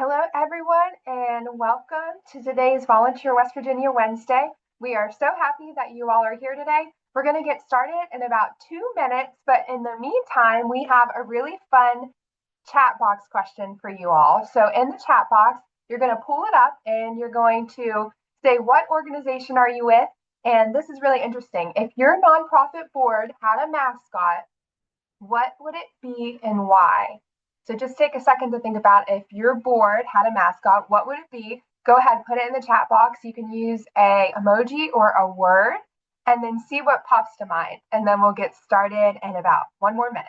Hello, everyone, and welcome to today's Volunteer West Virginia Wednesday. We are so happy that you all are here today. We're going to get started in about 2 minutes, but in the meantime, we have a really fun chat box question for you all. So in the chat box, you're going to pull it up and you're going to say, what organization are you with? And this is really interesting. If your nonprofit board had a mascot, what would it be and why? So just take a second to think about if your board had a mascot, what would it be? Go ahead, put it in the chat box. You can use a emoji or a word and then see what pops to mind. And then we'll get started in about 1 more minute.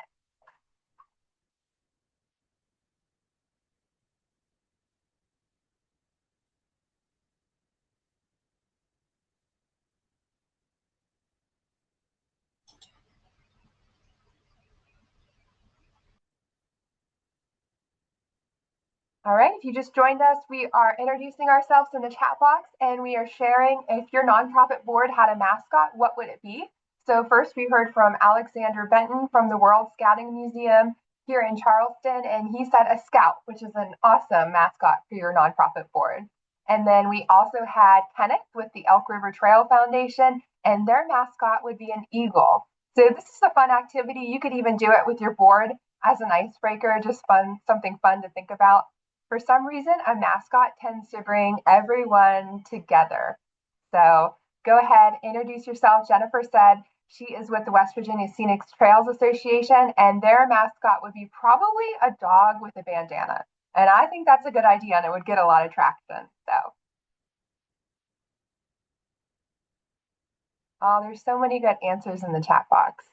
All right, if you just joined us, we are introducing ourselves in the chat box and we are sharing if your nonprofit board had a mascot, what would it be? So first we heard from Alexander Benton from the World Scouting Museum here in Charleston, and he said a scout, which is an awesome mascot for your nonprofit board. And then we also had Kenneth with the Elk River Trail Foundation, and their mascot would be an eagle. So this is a fun activity. You could even do it with your board as an icebreaker, just fun, something fun to think about. For some reason, a mascot tends to bring everyone together. So go ahead, introduce yourself. Jennifer said she is with the West Virginia Scenic Trails Association, and their mascot would be probably a dog with a bandana. And I think that's a good idea, and it would get a lot of traction. Oh, there's so many good answers in the chat box.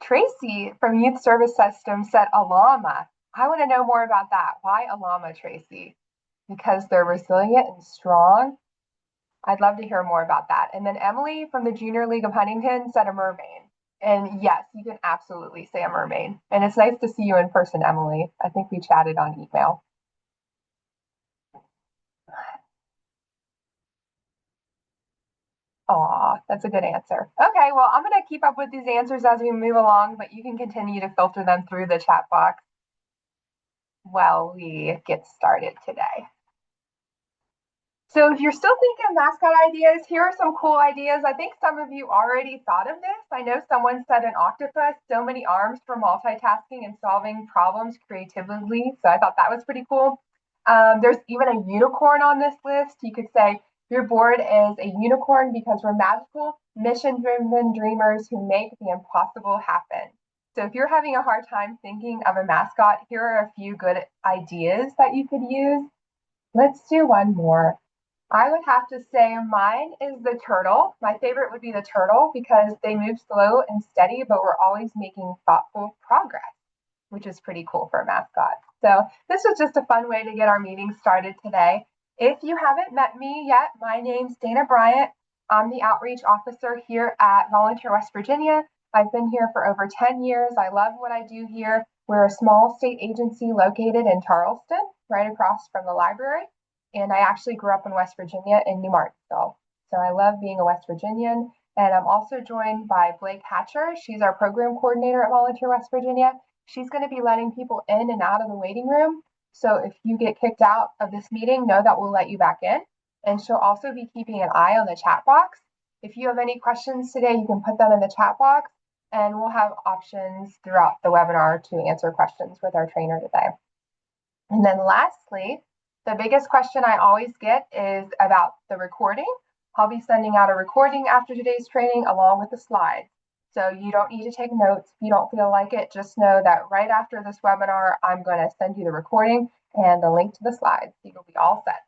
Tracy from Youth Service System said a llama. I want to know more about that. Why a llama, Tracy? Because they're resilient and strong. I'd love to hear more about that. And then Emily from the Junior League of Huntington said a mermaid. And yes, you can absolutely say a mermaid. And it's nice to see you in person, Emily. I think we chatted on email. Aw, that's a good answer. Okay, well, I'm going to keep up with these answers as we move along, but you can continue to filter them through the chat box while we get started today. So if you're still thinking of mascot ideas, here are some cool ideas. I think some of you already thought of this. I know someone said an octopus, so many arms for multitasking and solving problems creatively. So I thought that was pretty cool. There's even a unicorn on this list. You could say your board is a unicorn because we're magical, mission-driven dreamers who make the impossible happen. So if you're having a hard time thinking of a mascot, here are a few good ideas that you could use. Let's do one more. I would have to say mine is the turtle. My favorite would be the turtle because they move slow and steady, but we're always making thoughtful progress, which is pretty cool for a mascot. So this was just a fun way to get our meeting started today. If you haven't met me yet, my name's Dana Bryant. I'm the outreach officer here at Volunteer West Virginia. I've been here for over 10 years. I love what I do here. We're a small state agency located in Charleston, right across from the library. And I actually grew up in West Virginia in New Martinsville. So I love being a West Virginian. And I'm also joined by Blake Hatcher. She's our program coordinator at Volunteer West Virginia. She's going to be letting people in and out of the waiting room. So if you get kicked out of this meeting, know that we'll let you back in. And she'll also be keeping an eye on the chat box. If you have any questions today, you can put them in the chat box, and we'll have options throughout the webinar to answer questions with our trainer today. And then lastly, the biggest question I always get is about the recording. I'll be sending out a recording after today's training along with the slides. So you don't need to take notes if you don't feel like it. Just know that right after this webinar, I'm going to send you the recording and the link to the slides. You'll be all set.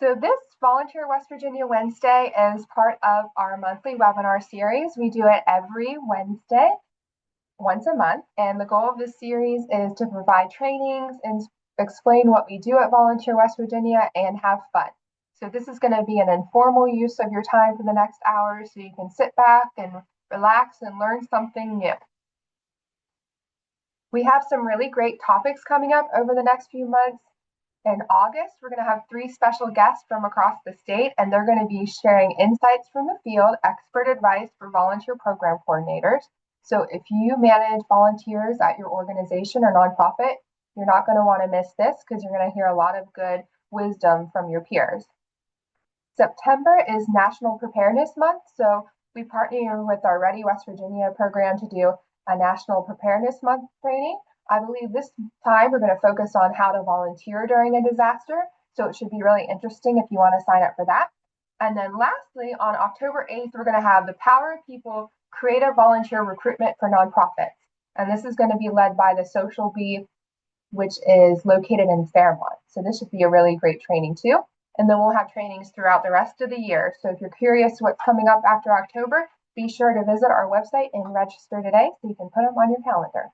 So this Volunteer West Virginia Wednesday is part of our monthly webinar series. We do it every Wednesday, once a month, and the goal of this series is to provide trainings and explain what we do at Volunteer West Virginia and have fun. So this is going to be an informal use of your time for the next hour, so you can sit back and relax and learn something new. We have some really great topics coming up over the next few months. In August, we're going to have 3 special guests from across the state, and they're going to be sharing insights from the field, expert advice for volunteer program coordinators. So if you manage volunteers at your organization or nonprofit, You're not going to want to miss this because you're going to hear a lot of good wisdom from your peers. September is National Preparedness Month, so we partner with our Ready West Virginia program to do a National Preparedness Month training. I believe this time we're going to focus on how to volunteer during a disaster, so it should be really interesting if you want to sign up for that. And then lastly, on October 8th, we're going to have the Power of People Creative Volunteer Recruitment for Nonprofits. And this is going to be led by the Social Bee, which is located in Fairmont. So this should be a really great training too. And then we'll have trainings throughout the rest of the year. So if you're curious what's coming up after October, be sure to visit our website and register today so you can put them on your calendar.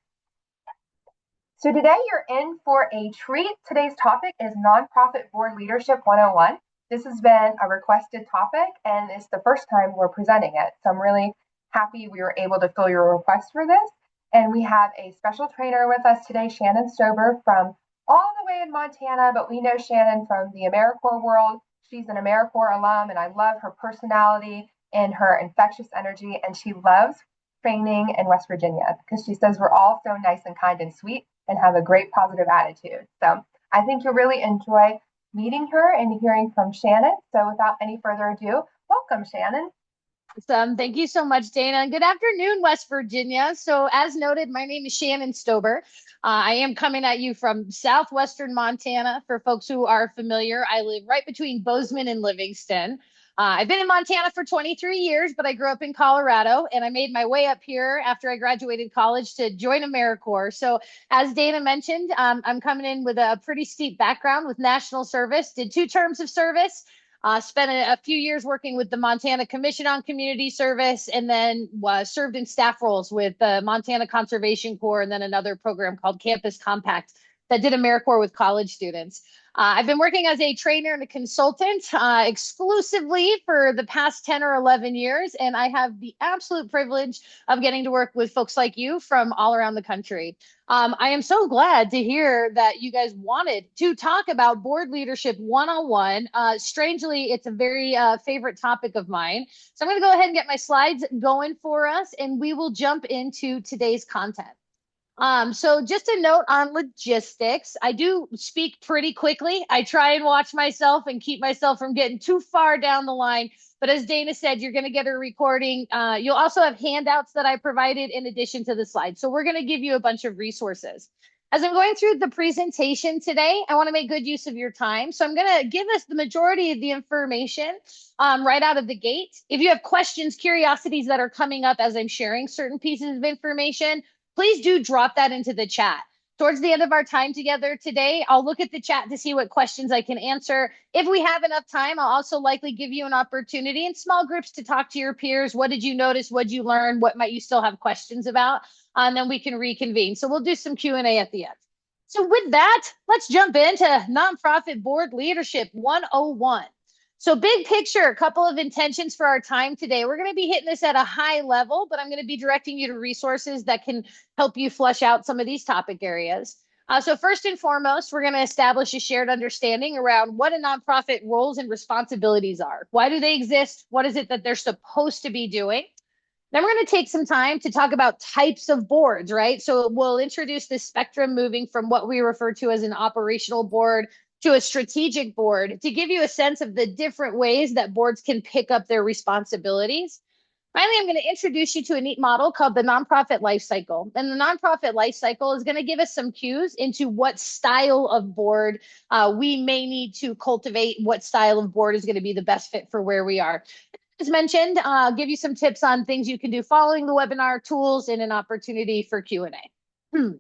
So today you're in for a treat. Today's topic is Nonprofit Board Leadership 101. This has been a requested topic and it's the first time we're presenting it. So I'm really happy we were able to fill your request for this. And we have a special trainer with us today, Shannon Stober from all the way in Montana, but we know Shannon from the AmeriCorps world. She's an AmeriCorps alum, and I love her personality and her infectious energy. And she loves training in West Virginia because she says we're all so nice and kind and sweet and have a great positive attitude. So I think you'll really enjoy meeting her and hearing from Shannon. So without any further ado, welcome, Shannon. Awesome. Thank you so much, Dana. Good afternoon, West Virginia. So as noted, my name is Shannon Stober. I am coming at you from southwestern Montana. For folks who are familiar, I live right between Bozeman and Livingston. I've been in Montana for 23 years, but I grew up in Colorado, and I made my way up here after I graduated college to join AmeriCorps. So as Dana mentioned, I'm coming in with a pretty steep background with national service, did 2 terms of service. Spent a few years working with the Montana Commission on Community Service, and then served in staff roles with the Montana Conservation Corps, and then another program called Campus Compact that did AmeriCorps with college students. I've been working as a trainer and a consultant exclusively for the past 10 or 11 years, and I have the absolute privilege of getting to work with folks like you from all around the country. I am so glad to hear that you guys wanted to talk about board leadership 101. Strangely, it's a very favorite topic of mine. So I'm going to go ahead and get my slides going for us, and we will jump into today's content. So just a note on logistics. I do speak pretty quickly. I try and watch myself and keep myself from getting too far down the line. But as Dana said, you're going to get a recording. You'll also have handouts that I provided in addition to the slides. So we're going to give you a bunch of resources. As I'm going through the presentation today, I want to make good use of your time. So I'm going to give us the majority of the information right out of the gate. If you have questions, curiosities that are coming up as I'm sharing certain pieces of information, please do drop that into the chat. Towards the end of our time together today, I'll look at the chat to see what questions I can answer. If we have enough time, I'll also likely give you an opportunity in small groups to talk to your peers. What did you notice? What did you learn? What might you still have questions about? And then we can reconvene. So we'll do some Q&A at the end. So with that, let's jump into Nonprofit Board Leadership 101. So big picture, a couple of intentions for our time today. We're going to be hitting this at a high level, but I'm going to be directing you to resources that can help you flesh out some of these topic areas. So first and foremost, we're going to establish a shared understanding around what a nonprofit roles and responsibilities are. Why do they exist? What is it that they're supposed to be doing? Then we're going to take some time to talk about types of boards, right? So we'll introduce this spectrum moving from what we refer to as an operational board to a strategic board to give you a sense of the different ways that boards can pick up their responsibilities. Finally, I'm going to introduce you to a neat model called the nonprofit lifecycle. And the nonprofit lifecycle is going to give us some cues into what style of board we may need to cultivate, what style of board is going to be the best fit for where we are. As mentioned, I'll give you some tips on things you can do following the webinar, tools, and an opportunity for Q&A.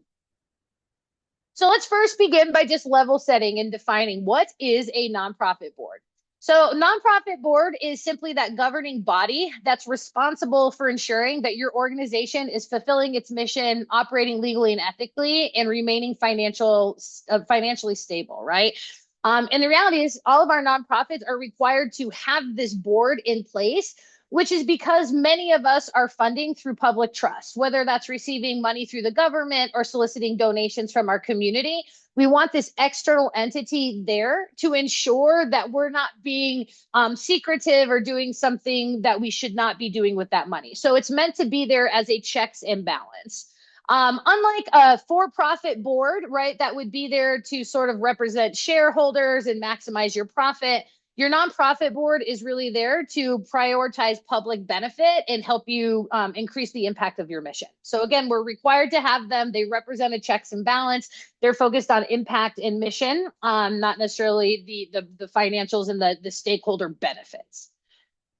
So let's first begin by just level setting and defining what is a nonprofit board. So nonprofit board is simply that governing body that's responsible for ensuring that your organization is fulfilling its mission, operating legally and ethically, and remaining financially stable, right? And the reality is all of our nonprofits are required to have this board in place, which is because many of us are funding through public trust, whether that's receiving money through the government or soliciting donations from our community. We want this external entity there to ensure that we're not being secretive or doing something that we should not be doing with that money. So it's meant to be there as a checks and balance. Unlike a for-profit board, right, that would be there to sort of represent shareholders and maximize your profit, your nonprofit board is really there to prioritize public benefit and help you increase the impact of your mission. So again, we're required to have them. They represent a checks and balance. They're focused on impact and mission, not necessarily the financials and the stakeholder benefits.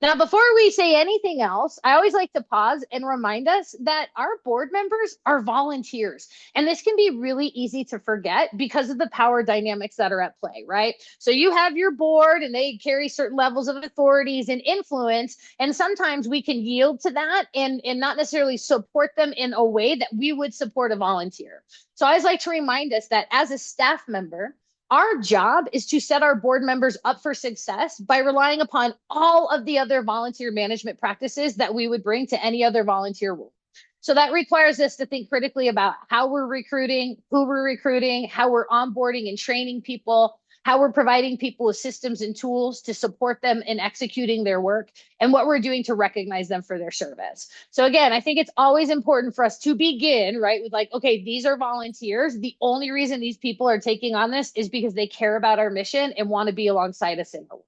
Now, before we say anything else, I always like to pause and remind us that our board members are volunteers. And this can be really easy to forget because of the power dynamics that are at play, right? So you have your board and they carry certain levels of authorities and influence. And sometimes we can yield to that and not necessarily support them in a way that we would support a volunteer. So I always like to remind us that as a staff member, our job is to set our board members up for success by relying upon all of the other volunteer management practices that we would bring to any other volunteer role. So that requires us to think critically about how we're recruiting, who we're recruiting, how we're onboarding and training people, how we're providing people with systems and tools to support them in executing their work, and what we're doing to recognize them for their service. So again, I think it's always important for us to begin, right, with like, okay, these are volunteers. The only reason these people are taking on this is because they care about our mission and want to be alongside us in the work.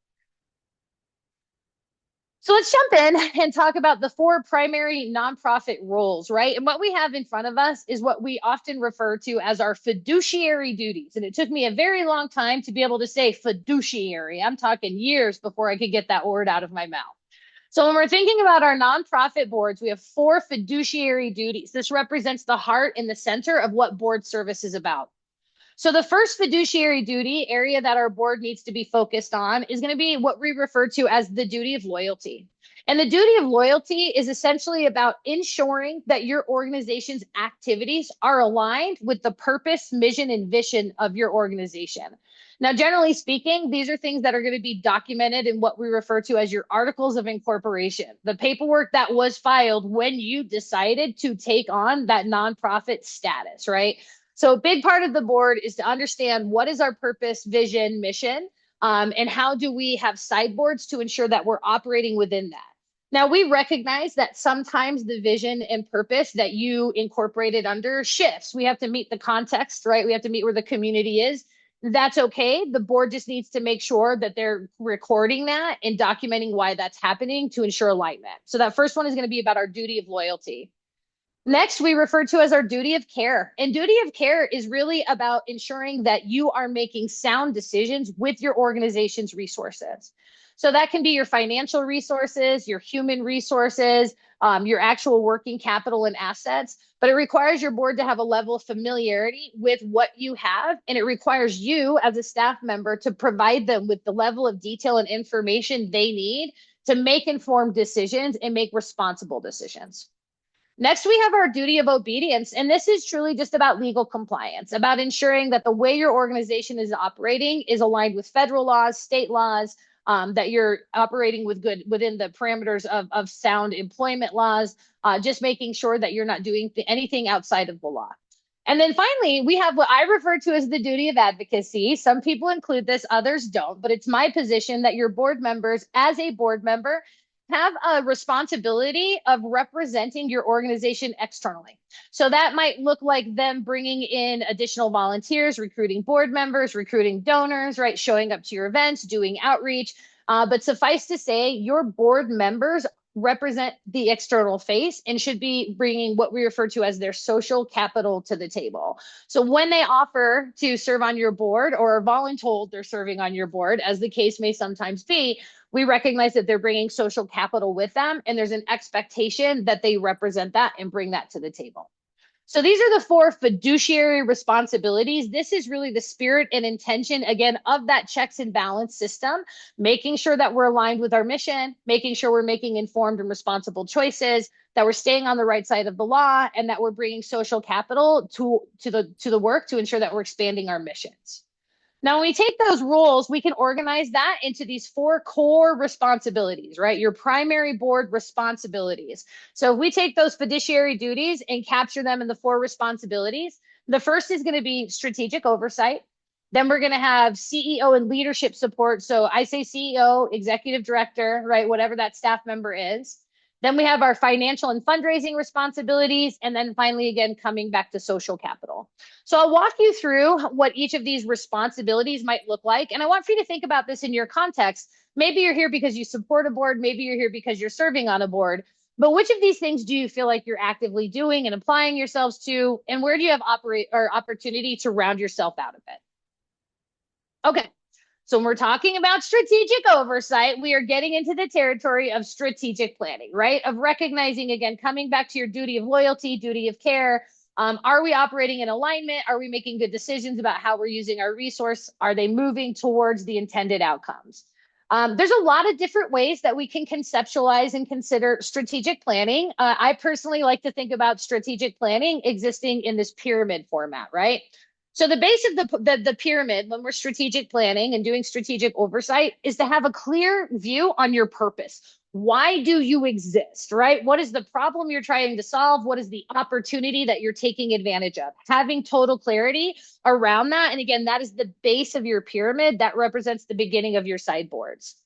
So let's jump in and talk about the four primary nonprofit roles, right? And what we have in front of us is what we often refer to as our fiduciary duties. And it took me a very long time to be able to say fiduciary. I'm talking years before I could get that word out of my mouth. So when we're thinking about our nonprofit boards, we have four fiduciary duties. This represents the heart and the center of what board service is about. So the first fiduciary duty area that our board needs to be focused on is going to be what we refer to as the duty of loyalty. And the duty of loyalty is essentially about ensuring that your organization's activities are aligned with the purpose, mission, and vision of your organization. Now, generally speaking, these are things that are going to be documented in what we refer to as your articles of incorporation, the paperwork that was filed when you decided to take on that nonprofit status, right? So a big part of the board is to understand what is our purpose, vision, mission, and how do we have sideboards to ensure that we're operating within that. Now, we recognize that sometimes the vision and purpose that you incorporated under shifts. We have to meet the context, right? We have to meet where the community is. That's okay. The board just needs to make sure that they're recording that and documenting why that's happening to ensure alignment. So that first one is going to be about our duty of loyalty. Next, we refer to as our duty of care. And duty of care is really about ensuring that you are making sound decisions with your organization's resources. So that can be your financial resources, your human resources, your actual working capital and assets, but it requires your board to have a level of familiarity with what you have. And it requires you as a staff member to provide them with the level of detail and information they need to make informed decisions and make responsible decisions. Next, we have our duty of obedience. And this is truly just about legal compliance, about ensuring that the way your organization is operating is aligned with federal laws, state laws, that you're operating within the parameters of sound employment laws, just making sure that you're not doing anything outside of the law. And then finally, we have what I refer to as the duty of advocacy. Some people include this, others don't, but it's my position that your board members, as a board member, have a responsibility of representing your organization externally. So that might look like them bringing in additional volunteers, recruiting board members, recruiting donors, right? Showing up to your events, doing outreach. But suffice to say, your board members represent the external face and should be bringing what we refer to as their social capital to the table. So when they offer to serve on your board or are voluntold they're serving on your board, as the case may sometimes be, we recognize that they're bringing social capital with them, and there's an expectation that they represent that and bring that to the table. So these are the four fiduciary responsibilities. This is really the spirit and intention, again, of that checks and balance system, making sure that we're aligned with our mission, making sure we're making informed and responsible choices, that we're staying on the right side of the law, and that we're bringing social capital to the work to ensure that we're expanding our missions. Now, when we take those roles, we can organize that into these four core responsibilities, right? Your primary board responsibilities. So if we take those fiduciary duties and capture them in the four responsibilities, the first is going to be strategic oversight. Then we're going to have CEO and leadership support. So I say CEO, executive director, right? Whatever that staff member is. Then we have our financial and fundraising responsibilities. And then finally, again, coming back to social capital. So I'll walk you through what each of these responsibilities might look like. And I want for you to think about this in your context. Maybe you're here because you support a board. Maybe you're here because you're serving on a board. But which of these things do you feel like you're actively doing and applying yourselves to? And where do you have opportunity to round yourself out of it? Okay. So when we're talking about strategic oversight, we are getting into the territory of strategic planning, right? Of recognizing, again, coming back to your duty of loyalty, duty of care. Are we operating in alignment? Are we making good decisions about how we're using our resource? Are they moving towards the intended outcomes? There's a lot of different ways that we can conceptualize and consider strategic planning. I personally like to think about strategic planning existing in this pyramid format, right? So the base of the pyramid, when we're strategic planning and doing strategic oversight, is to have a clear view on your purpose. Why do you exist, right? What is the problem you're trying to solve? What is the opportunity that you're taking advantage of? Having total clarity around that. And again, that is the base of your pyramid that represents the beginning of your sideboards.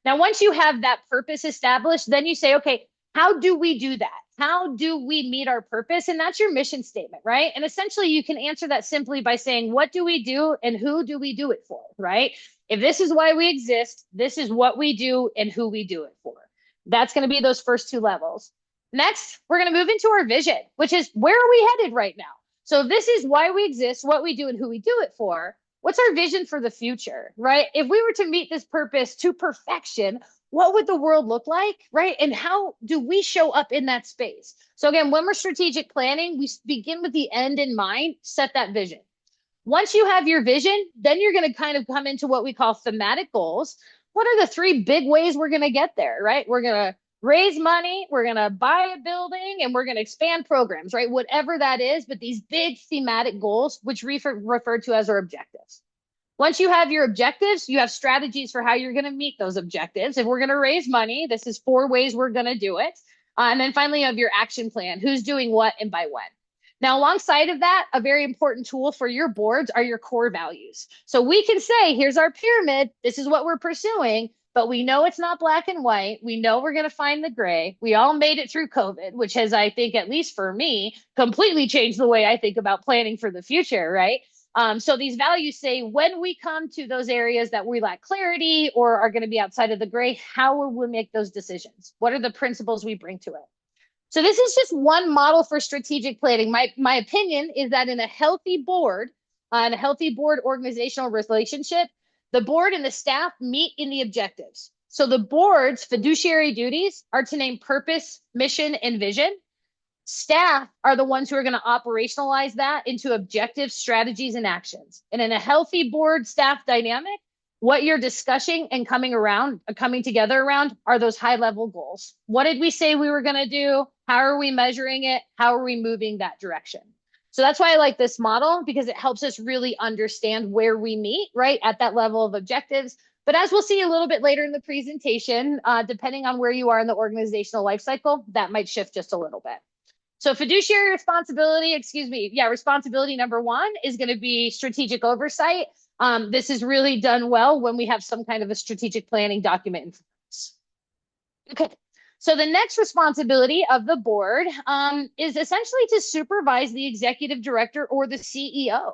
Now, once you have that purpose established, then you say, okay, how do we do that? How do we meet our purpose? And that's your mission statement, right? And essentially, you can answer that simply by saying, what do we do and who do we do it for, right? If this is why we exist, this is what we do and who we do it for. That's going to be those first two levels. Next, we're going to move into our vision, which is where are we headed right now? So this is why we exist, what we do, and who we do it for. What's our vision for the future, right? If we were to meet this purpose to perfection, what would the world look like, right? And how do we show up in that space? So again, when we're strategic planning, we begin with the end in mind, set that vision. Once you have your vision, then you're going to kind of come into what we call thematic goals. What are the three big ways we're going to get there, right? We're going to raise money, we're going to buy a building, and we're going to expand programs, right? Whatever that is, but these big thematic goals, which refer to as our objectives. Once you have your objectives, you have strategies for how you're going to meet those objectives. If we're going to raise money, this is 4 ways we're going to do it. And then finally, you have your action plan, who's doing what and by when. Now, alongside of that, a very important tool for your boards are your core values. So we can say, here's our pyramid, this is what we're pursuing, but we know it's not black and white. We know we're going to find the gray. We all made it through COVID, which has, I think, at least for me, completely changed the way I think about planning for the future, right? So these values say when we come to those areas that we lack clarity or are going to be outside of the gray, how will we make those decisions? What are the principles we bring to it? So this is just one model for strategic planning. My opinion is that in a healthy board, and a healthy board organizational relationship, the board and the staff meet in the objectives. So the board's fiduciary duties are to name purpose, mission, and vision. Staff are the ones who are going to operationalize that into objectives, strategies, and actions. And in a healthy board staff dynamic, what you're discussing and coming together around are those high level goals. What did we say we were going to do? How are we measuring it? How are we moving that direction? So that's why I like this model, because it helps us really understand where we meet, right, at that level of objectives. But as we'll see a little bit later in the presentation, depending on where you are in the organizational life cycle, that might shift just a little bit. So fiduciary responsibility, responsibility number 1 is going to be strategic oversight. This is really done well when we have some kind of a strategic planning document in place. Okay, so the next responsibility of the board is essentially to supervise the executive director or the CEO.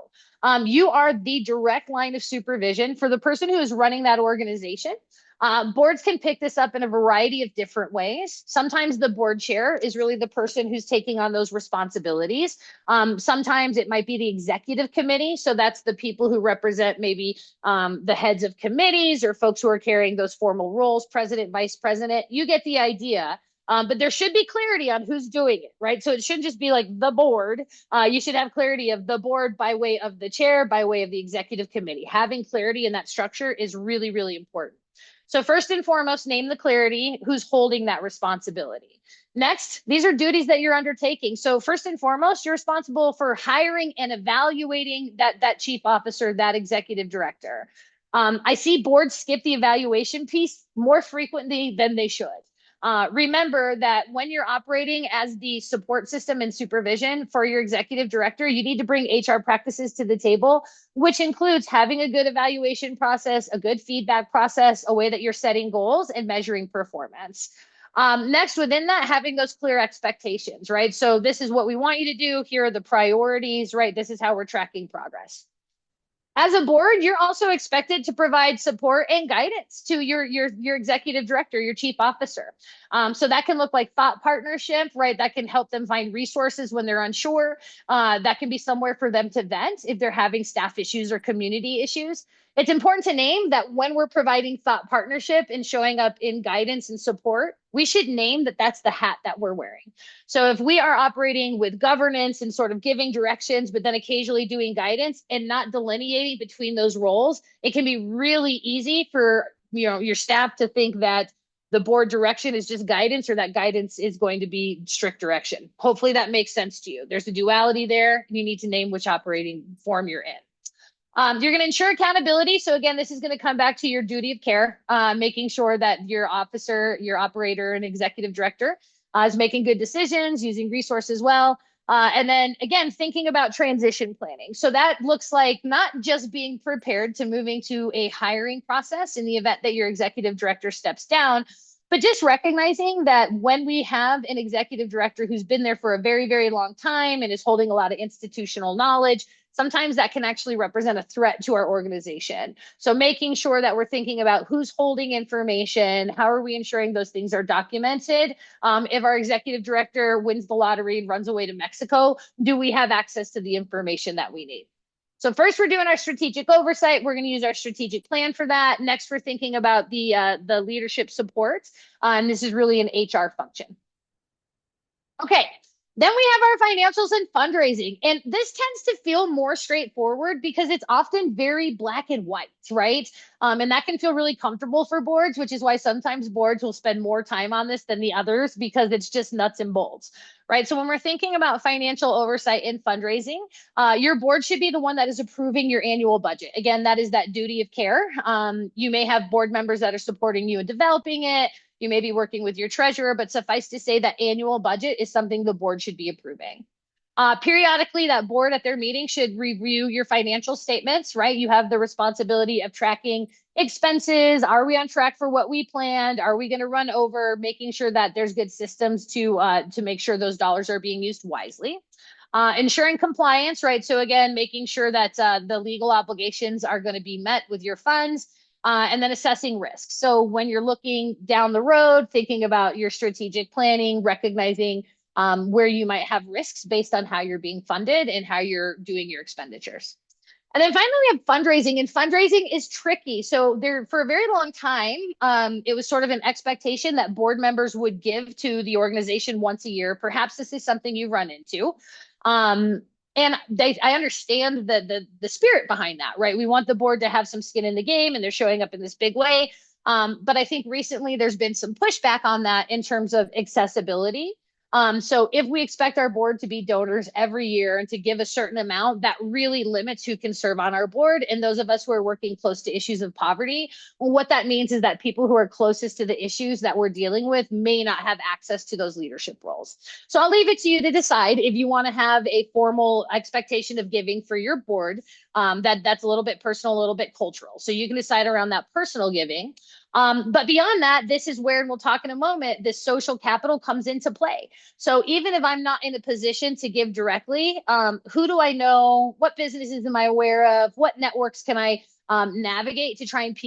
You are the direct line of supervision for the person who is running that organization. Boards can pick this up in a variety of different ways. Sometimes the board chair is really the person who's taking on those responsibilities. Sometimes it might be the executive committee. So that's the people who represent maybe the heads of committees or folks who are carrying those formal roles, president, vice president. You get the idea. But there should be clarity on who's doing it, right? So it shouldn't just be like the board. You should have clarity of the board by way of the chair, by way of the executive committee. Having clarity in that structure is really, really important. So first and foremost, name the clarity, who's holding that responsibility. Next, these are duties that you're undertaking. So first and foremost, you're responsible for hiring and evaluating that chief officer, that executive director. I see boards skip the evaluation piece more frequently than they should. Remember that when you're operating as the support system and supervision for your executive director, you need to bring HR practices to the table, which includes having a good evaluation process, a good feedback process, a way that you're setting goals and measuring performance. Next, within that, having those clear expectations, right? So this is what we want you to do. Here are the priorities, right? This is how we're tracking progress. As a board, you're also expected to provide support and guidance to your executive director, your chief officer. So that can look like thought partnership, right? That can help them find resources when they're unsure. That can be somewhere for them to vent if they're having staff issues or community issues. It's important to name that when we're providing thought partnership and showing up in guidance and support, we should name that that's the hat that we're wearing. So if we are operating with governance and sort of giving directions, but then occasionally doing guidance and not delineating between those roles, it can be really easy for your staff to think that the board direction is just guidance or that guidance is going to be strict direction. Hopefully that makes sense to you. There's a duality there. You need to name which operating form you're in. You're going to ensure accountability. So again, this is going to come back to your duty of care, making sure that your officer, your operator, and executive director is making good decisions, using resources well. And then again, thinking about transition planning. So that looks like not just being prepared to moving to a hiring process in the event that your executive director steps down, but just recognizing that when we have an executive director who's been there for a very, very long time and is holding a lot of institutional knowledge, sometimes that can actually represent a threat to our organization. So making sure that we're thinking about who's holding information, how are we ensuring those things are documented? If our executive director wins the lottery and runs away to Mexico, do we have access to the information that we need? So first, we're doing our strategic oversight. We're going to use our strategic plan for that. Next, we're thinking about the leadership support, and this is really an HR function. Okay, then we have our financials and fundraising. And this tends to feel more straightforward because it's often very black and white, right? And that can feel really comfortable for boards, which is why sometimes boards will spend more time on this than the others because it's just nuts and bolts, right? So when we're thinking about financial oversight and fundraising, your board should be the one that is approving your annual budget. Again, that is that duty of care. You may have board members that are supporting you in developing it. You may be working with your treasurer, but suffice to say that annual budget is something the board should be approving. Periodically, that board at their meeting should review your financial statements, right? You have the responsibility of tracking expenses. Are we on track for what we planned? Are we going to run over? Making sure that there's good systems to make sure those dollars are being used wisely. Ensuring compliance, right? So again, making sure that the legal obligations are going to be met with your funds. And then assessing risk. So when you're looking down the road, thinking about your strategic planning, recognizing where you might have risks based on how you're being funded and how you're doing your expenditures. And then finally, we have fundraising, and fundraising is tricky. So there, for a very long time, it was sort of an expectation that board members would give to the organization once a year. Perhaps this is something you run into. And I understand the spirit behind that, right? We want the board to have some skin in the game, and they're showing up in this big way. But I think recently there's been some pushback on that in terms of accessibility. So if we expect our board to be donors every year and to give a certain amount, that really limits who can serve on our board. And those of us who are working close to issues of poverty, well, what that means is that people who are closest to the issues that we're dealing with may not have access to those leadership roles. So I'll leave it to you to decide if you want to have a formal expectation of giving for your board. That's a little bit personal, a little bit cultural. So you can decide around that personal giving. But beyond that, this is where, and we'll talk in a moment, this social capital comes into play. So even if I'm not in a position to give directly, who do I know? What businesses am I aware of? What networks can I navigate to try and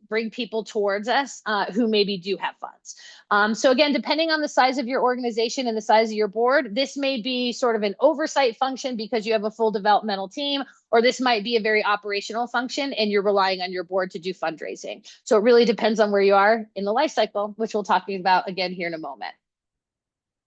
bring people towards us who maybe do have funds? So again, depending on the size of your organization and the size of your board, this may be sort of an oversight function because you have a full developmental team, or this might be a very operational function and you're relying on your board to do fundraising. So it really depends on where you are in the life cycle, which we'll talk about again here in a moment.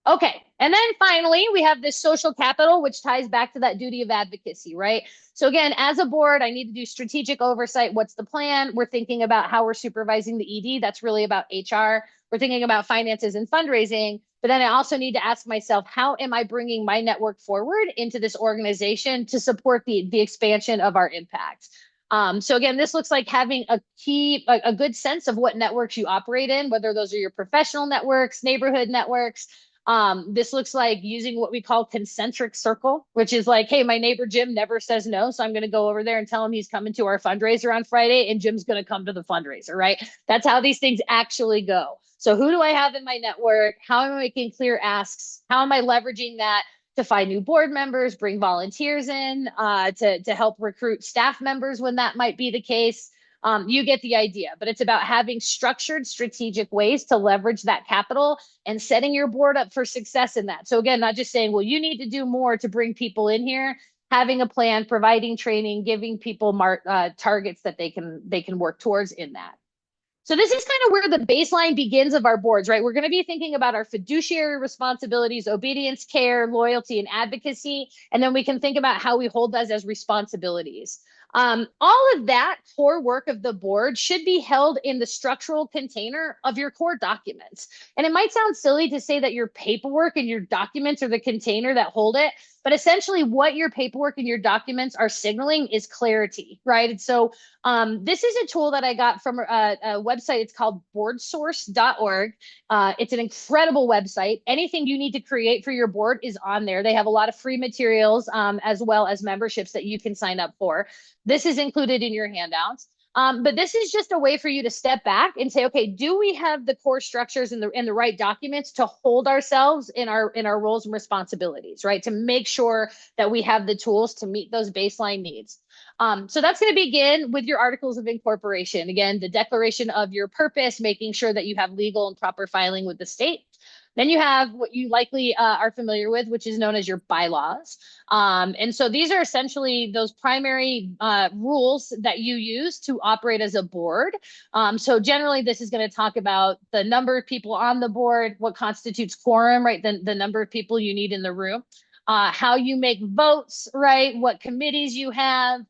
Okay, and then finally, we have this social capital, which ties back to that duty of advocacy, right? So again, as a board, I need to do strategic oversight. What's the plan? We're thinking about how we're supervising the ED. That's really about HR. We're thinking about finances and fundraising. But then I also need to ask myself, how am I bringing my network forward into this organization to support the expansion of our impact? So again, this looks like having a good sense of what networks you operate in, whether those are your professional networks, neighborhood networks. This looks like using what we call concentric circle, which is like, hey, my neighbor Jim never says no, so I'm going to go over there and tell him he's coming to our fundraiser on Friday, and Jim's going to come to the fundraiser, right? That's how these things actually go. So who do I have in my network? How am I making clear asks? How am I leveraging that to find new board members, bring volunteers in, to help recruit staff members when that might be the case? You get the idea, but it's about having structured, strategic ways to leverage that capital and setting your board up for success in that. So again, not just saying, well, you need to do more to bring people in here. Having a plan, providing training, giving people targets that they can work towards in that. So this is kind of where the baseline begins of our boards, right? We're going to be thinking about our fiduciary responsibilities, obedience, care, loyalty, and advocacy. And then we can think about how we hold those as responsibilities. All of that core work of the board should be held in the structural container of your core documents. And it might sound silly to say that your paperwork and your documents are the container that hold it, but essentially what your paperwork and your documents are signaling is clarity, right? And so this is a tool that I got from a website. It's called boardsource.org. It's an incredible website. Anything you need to create for your board is on there. They have a lot of free materials, as well as memberships that you can sign up for. This is included in your handouts. But this is just a way for you to step back and say, okay, do we have the core structures and the right documents to hold ourselves in our roles and responsibilities, right? To make sure that we have the tools to meet those baseline needs. So that's going to begin with your articles of incorporation. Again, the declaration of your purpose, making sure that you have legal and proper filing with the state. Then you have what you likely are familiar with, which is known as your bylaws. And so these are essentially those primary rules that you use to operate as a board. So generally, this is going to talk about the number of people on the board, what constitutes quorum, right? The number of people you need in the room. How you make votes, right? What committees you have.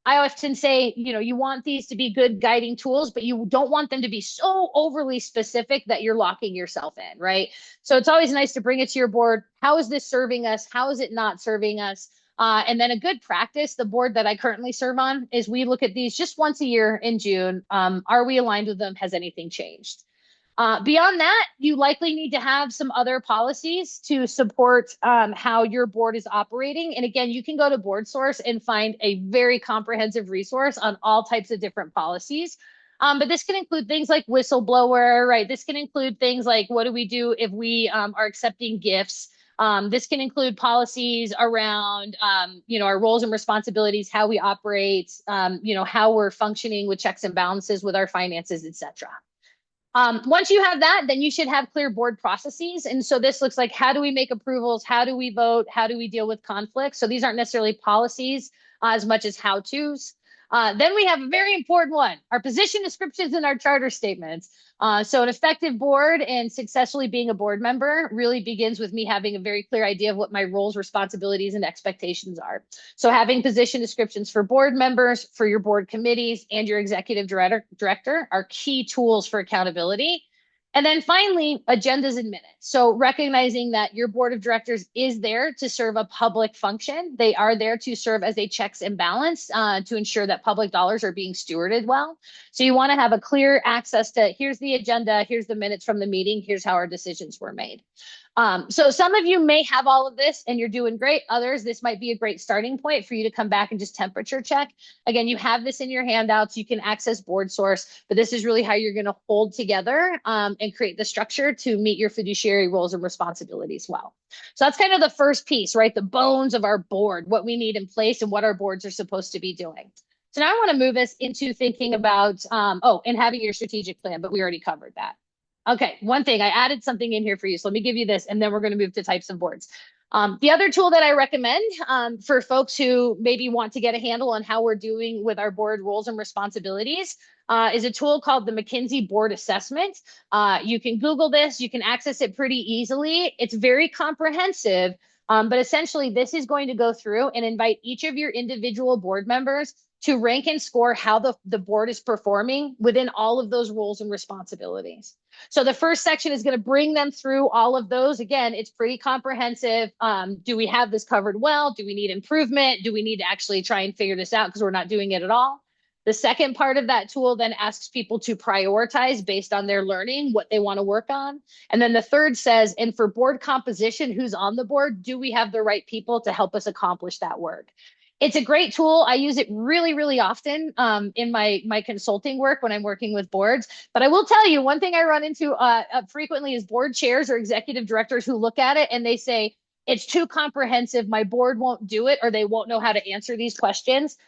I often say, you want these to be good guiding tools, but you don't want them to be so overly specific that you're locking yourself in, right? So it's always nice to bring it to your board. How is this serving us? How is it not serving us? And then a good practice, the board that I currently serve on, is we look at these just once a year in June. Are we aligned with them? Has anything changed? Beyond that, you likely need to have some other policies to support how your board is operating. And again, you can go to BoardSource and find a very comprehensive resource on all types of different policies. But this can include things like whistleblower, right? This can include things like what do we do if we are accepting gifts? This can include policies around, our roles and responsibilities, how we operate, how we're functioning with checks and balances with our finances, et cetera. Once you have that, then you should have clear board processes. And so this looks like, how do we make approvals? How do we vote? How do we deal with conflicts? So these aren't necessarily policies as much as how-tos. Then we have a very important one, our position descriptions and our charter statements. So an effective board and successfully being a board member really begins with me having a very clear idea of what my roles, responsibilities, and expectations are. So having position descriptions for board members, for your board committees, and your executive director are key tools for accountability. And then finally, agendas and minutes. So recognizing that your board of directors is there to serve a public function. They are there to serve as a checks and balance to ensure that public dollars are being stewarded well. So you want to have a clear access to, here's the agenda, here's the minutes from the meeting, here's how our decisions were made. So some of you may have all of this and you're doing great. Others, this might be a great starting point for you to come back and just temperature check. Again, you have this in your handouts. You can access BoardSource, but this is really how you're going to hold together and create the structure to meet your fiduciary roles and responsibilities well. So that's kind of the first piece, right? The bones of our board, what we need in place and what our boards are supposed to be doing. So now I want to move us into thinking about, and having your strategic plan, but we already covered that. Okay, one thing, I added something in here for you. So let me give you this, and then we're going to move to types of boards. The other tool that I recommend for folks who maybe want to get a handle on how we're doing with our board roles and responsibilities is a tool called the McKinsey Board Assessment. You can Google this. You can access it pretty easily. It's very comprehensive, but essentially this is going to go through and invite each of your individual board members to rank and score how the board is performing within all of those roles and responsibilities. So the first section is going to bring them through all of those. Again, it's pretty comprehensive. Do we have this covered well? Do we need improvement? Do we need to actually try and figure this out because we're not doing it at all? The second part of that tool then asks people to prioritize based on their learning, what they want to work on. And then the third says, and for board composition, who's on the board, do we have the right people to help us accomplish that work? It's a great tool. I use it really, really often in my consulting work when I'm working with boards. But I will tell you, one thing I run into frequently is board chairs or executive directors who look at it and they say, it's too comprehensive. My board won't do it, or they won't know how to answer these questions,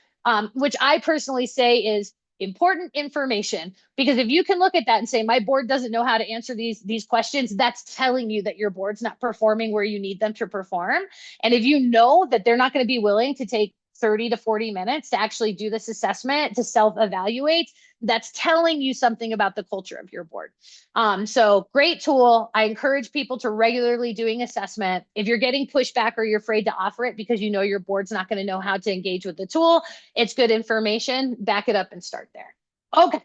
which I personally say is important information. Because if you can look at that and say, my board doesn't know how to answer these questions, that's telling you that your board's not performing where you need them to perform. And if you know that they're not going to be willing to take 30 to 40 minutes to actually do this assessment, to self-evaluate, that's telling you something about the culture of your board. So great tool. I encourage people to regularly doing assessment. If you're getting pushback or you're afraid to offer it because you know your board's not going to know how to engage with the tool, it's good information. Back it up and start there. Okay.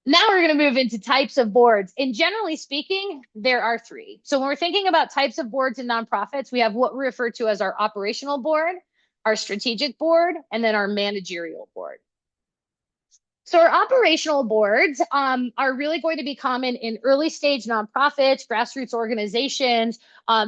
Now we're going to move into types of boards. And generally speaking, there are three. So when we're thinking about types of boards in nonprofits, we have what we refer to as our operational board, our strategic board, and then our managerial board. So our operational boards are really going to be common in early stage nonprofits, grassroots organizations,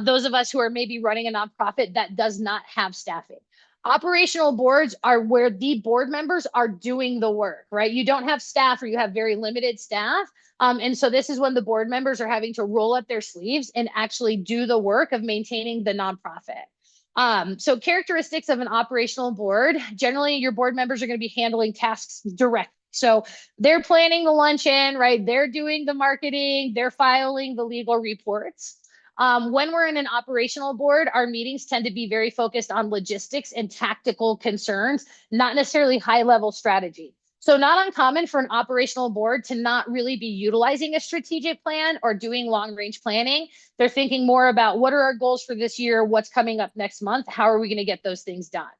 those of us who are maybe running a nonprofit that does not have staffing. Operational boards are where the board members are doing the work, right? You don't have staff or you have very limited staff. And so this is when the board members are having to roll up their sleeves and actually do the work of maintaining the nonprofit. So characteristics of an operational board, generally your board members are going to be handling tasks directly. So they're planning the luncheon, right? They're doing the marketing, they're filing the legal reports. When we're in an operational board, our meetings tend to be very focused on logistics and tactical concerns, not necessarily high level strategy. So not uncommon for an operational board to not really be utilizing a strategic plan or doing long range planning. They're thinking more about what are our goals for this year? What's coming up next month? How are we going to get those things done?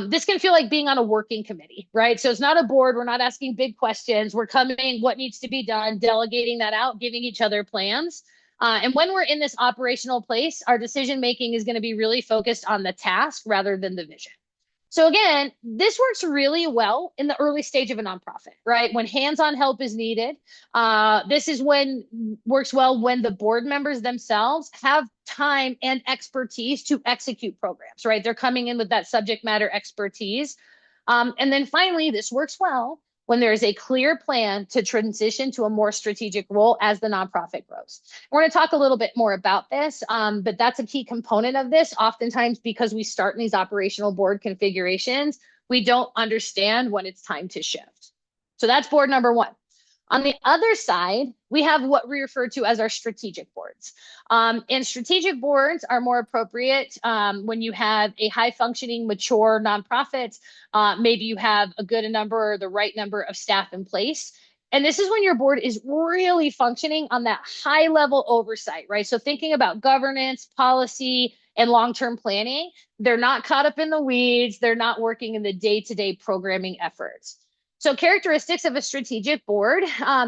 This can feel like being on a working committee, right? So it's not a board. We're not asking big questions. We're coming, what needs to be done, delegating that out, giving each other plans. And when we're in this operational place, our decision making is going to be really focused on the task rather than the vision. So again, this works really well in the early stage of a nonprofit, right? When hands-on help is needed. This is when works well when the board members themselves have time and expertise to execute programs, right? They're coming in with that subject matter expertise. And then finally, this works well when there is a clear plan to transition to a more strategic role as the nonprofit grows. We're going to talk a little bit more about this, but that's a key component of this. Oftentimes, because we start in these operational board configurations, we don't understand when it's time to shift. So that's board number one. On the other side, we have what we refer to as our strategic boards. And strategic boards are more appropriate when you have a high functioning, mature nonprofit. Maybe you have a good number or the right number of staff in place. And this is when your board is really functioning on that high level oversight, right? So thinking about governance, policy, and long-term planning, they're not caught up in the weeds. They're not working in the day-to-day programming efforts. So characteristics of a strategic board.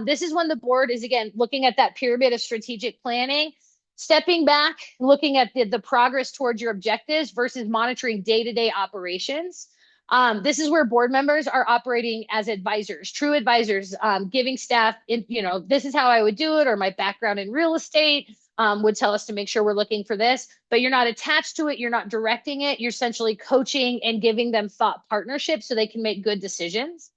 This is when the board is, again, looking at that pyramid of strategic planning, stepping back, looking at the progress towards your objectives versus monitoring day-to-day operations. This is where board members are operating as advisors, true advisors, giving staff, this is how I would do it, or my background in real estate would tell us to make sure we're looking for this, but you're not attached to it. You're not directing it. You're essentially coaching and giving them thought partnerships so they can make good decisions.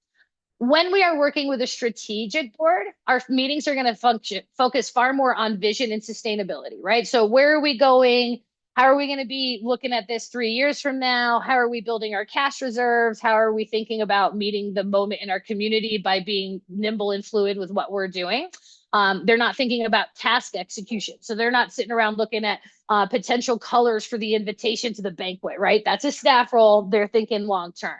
When we are working with a strategic board, our meetings are going to focus far more on vision and sustainability, right? So where are we going? How are we going to be looking at this 3 years from now? How are we building our cash reserves? How are we thinking about meeting the moment in our community by being nimble and fluid with what we're doing? They're not thinking about task execution. So they're not sitting around looking at potential colors for the invitation to the banquet, right? That's a staff role. They're thinking long term.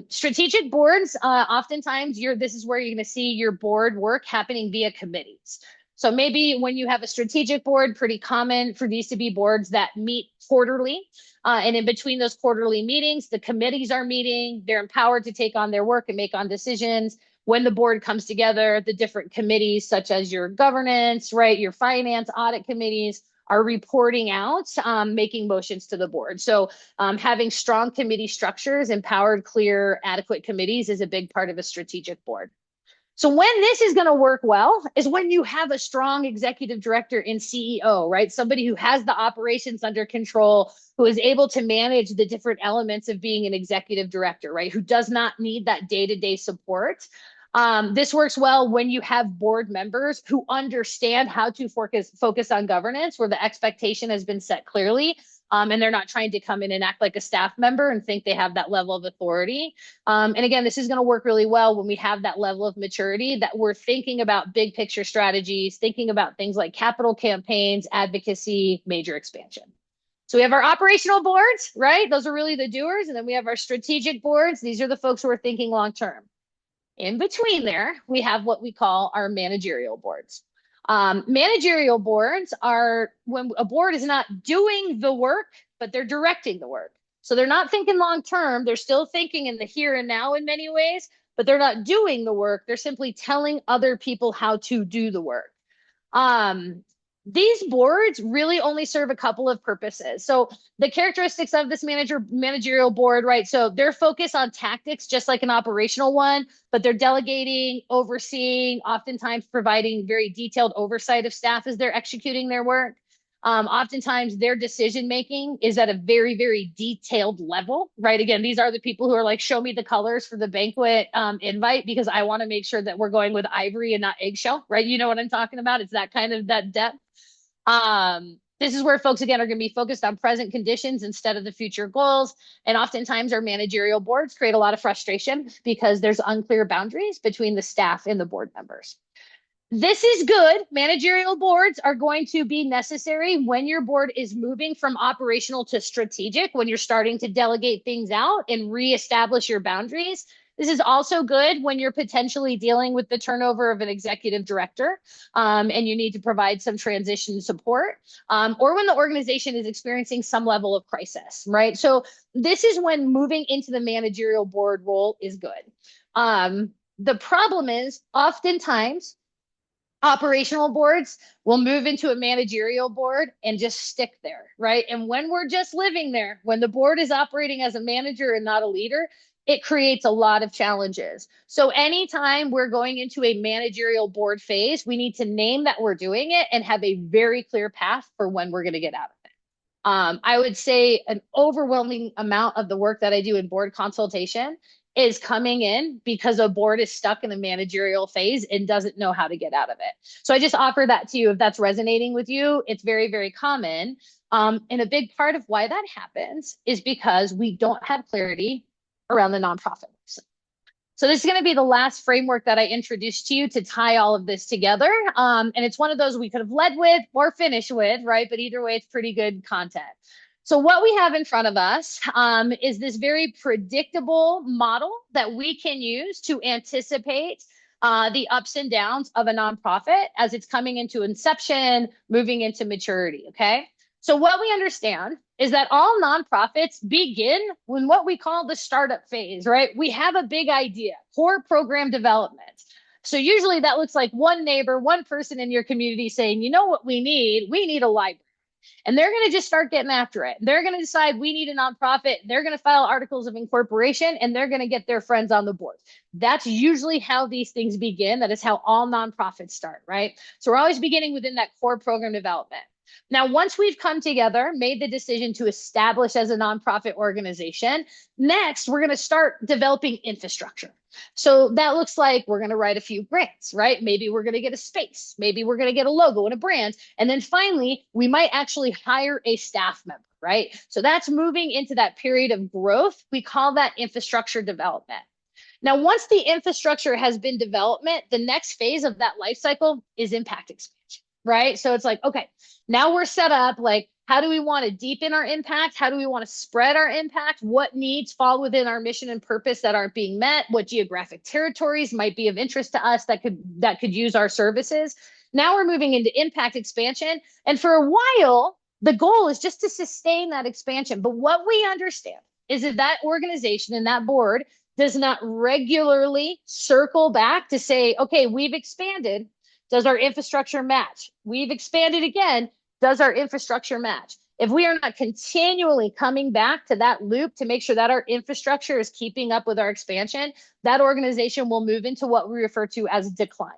Strategic boards, oftentimes this is where you're going to see your board work happening via committees. So maybe when you have a strategic board, pretty common for these to be boards that meet quarterly. And in between those quarterly meetings, the committees are meeting. They're empowered to take on their work and make on decisions. When the board comes together, the different committees, such as your governance, right, your finance, audit committees, are reporting out, making motions to the board. So having strong committee structures, empowered, clear, adequate committees is a big part of a strategic board. So when this is going to work well is when you have a strong executive director and CEO, right? Somebody who has the operations under control, who is able to manage the different elements of being an executive director, right? Who does not need that day-to-day support. This works well when you have board members who understand how to focus on governance, where the expectation has been set clearly, and they're not trying to come in and act like a staff member and think they have that level of authority. And again, this is going to work really well when we have that level of maturity that we're thinking about big picture strategies, thinking about things like capital campaigns, advocacy, major expansion. So we have our operational boards, right? Those are really the doers. And then we have our strategic boards. These are the folks who are thinking long term. In between there, we have what we call our managerial boards. Managerial boards are when a board is not doing the work, but they're directing the work. So they're not thinking long term. They're still thinking in the here and now in many ways, but they're not doing the work. They're simply telling other people how to do the work. These boards really only serve a couple of purposes. So the characteristics of this managerial board, right? So they're focused on tactics, just like an operational one, but they're delegating, overseeing, oftentimes providing very detailed oversight of staff as they're executing their work. Oftentimes their decision making is at a very, very detailed level, right? Again, these are the people who are like, show me the colors for the banquet invite because I want to make sure that we're going with ivory and not eggshell, right? You know what I'm talking about? It's that kind of that depth. This is where folks, again, are going to be focused on present conditions instead of the future goals. And oftentimes our managerial boards create a lot of frustration because there's unclear boundaries between the staff and the board members. This is good. Managerial boards are going to be necessary when your board is moving from operational to strategic, when you're starting to delegate things out and reestablish your boundaries. This is also good when you're potentially dealing with the turnover of an executive director and you need to provide some transition support, or when the organization is experiencing some level of crisis, right? So this is when moving into the managerial board role is good. The problem is oftentimes operational boards will move into a managerial board and just stick there, right? And when we're just living there, when the board is operating as a manager and not a leader, it creates a lot of challenges. So anytime we're going into a managerial board phase, we need to name that we're doing it and have a very clear path for when we're going to get out of it. I would say an overwhelming amount of the work that I do in board consultation is coming in because a board is stuck in a managerial phase and doesn't know how to get out of it. So I just offer that to you if that's resonating with you. It's very, very common. And a big part of why that happens is because we don't have clarity around the nonprofit. So this is going to be the last framework that I introduced to you to tie all of this together. And it's one of those we could have led with or finished with, right? But either way, it's pretty good content. So what we have in front of us is this very predictable model that we can use to anticipate the ups and downs of a nonprofit as it's coming into inception, moving into maturity, okay? So what we understand is that all nonprofits begin when what we call the startup phase, right? We have a big idea, core program development. So usually that looks like one neighbor, one person in your community saying, you know what we need? We need a library. And they're going to just start getting after it. They're going to decide we need a nonprofit. They're going to file articles of incorporation and they're going to get their friends on the board. That's usually how these things begin. That is how all nonprofits start, right? So we're always beginning within that core program development. Now, once we've come together, made the decision to establish as a nonprofit organization, next, we're going to start developing infrastructure. So that looks like we're going to write a few grants, right? Maybe we're going to get a space. Maybe we're going to get a logo and a brand. And then finally, we might actually hire a staff member, right? So that's moving into that period of growth. We call that infrastructure development. Now, once the infrastructure has been developed, the next phase of that life cycle is impact expansion, right? So it's like, okay, now we're set up, like, how do we want to deepen our impact? How do we want to spread our impact? What needs fall within our mission and purpose that aren't being met? What geographic territories might be of interest to us that could use our services? Now we're moving into impact expansion. And for a while, the goal is just to sustain that expansion. But what we understand is that that organization and that board does not regularly circle back to say, okay, we've expanded. Does our infrastructure match? We've expanded again. Does our infrastructure match? If we are not continually coming back to that loop to make sure that our infrastructure is keeping up with our expansion, that organization will move into what we refer to as decline.